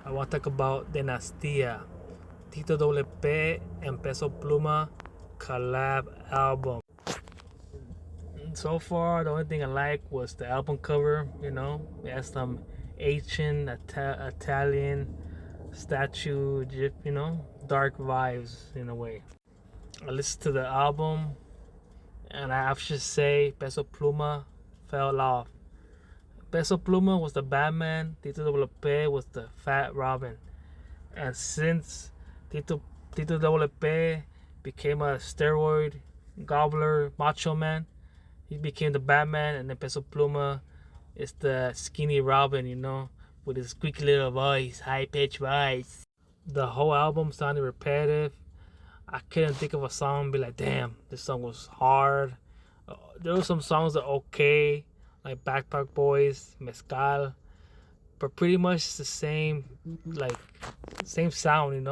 I want to talk about Dinastia, Tito P and Peso Pluma collab album. So far, the only thing I like was the album cover. It has some ancient Italian statue, dark vibes in a way. I listened to the album, and I have to say, Peso Pluma fell off. Peso Pluma was the Batman, Tito P was the Fat Robin. And since Tito P became a steroid gobbler macho man, he became the Batman, and then Peso Pluma is the skinny Robin, with his squeaky little voice, high pitched voice. The whole album sounded repetitive. I couldn't think of a song and be like, damn, this song was hard. There were some songs that are okay, like Backpack Boys, Mezcal, but pretty much the same, like, same sound,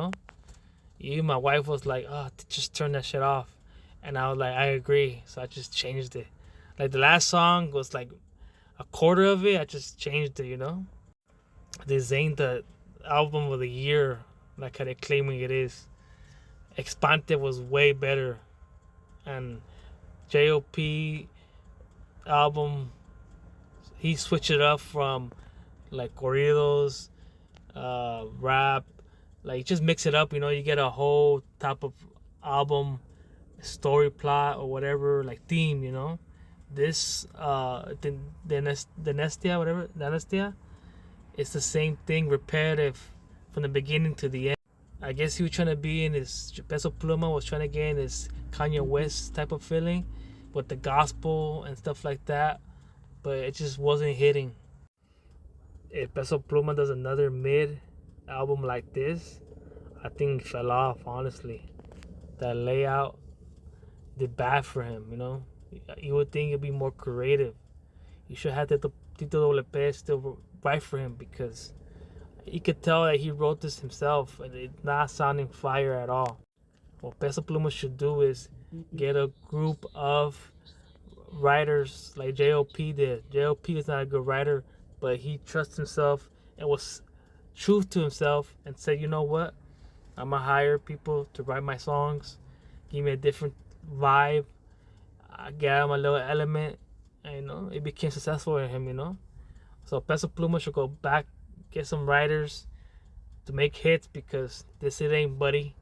Even my wife was like, oh, just turn that shit off. And I was like, I agree. So I just changed it. Like, the last song was like a quarter of it. I just changed it, This ain't the album of the year, like how they're claiming it is. Expante was way better. And J.O.P. album, he switched it up from like corridos, rap, like just mix it up. You get a whole type of album, story plot or whatever, like theme. This Dinastia, whatever Dinastia, it's the same thing, repetitive from the beginning to the end. I guess he was trying to be in his Peso Pluma was trying to get in his Kanye West type of feeling with the gospel and stuff like that, but it just wasn't hitting. If Peso Pluma does another mid album like this, I think he fell off, honestly. That layout did bad for him, You would think it'd be more creative. You should have Tito P still write for him, because you could tell that he wrote this himself and it's not sounding fire at all. What Peso Pluma should do is get a group of writers like J.O.P. did. J.O.P. is not a good writer, but he trusts himself and was true to himself and said, you know what? I'm going to hire people to write my songs, give me a different vibe. I get him a little element, and it became successful in him. So Peso Pluma should go back, get some writers to make hits, because this it ain't, buddy.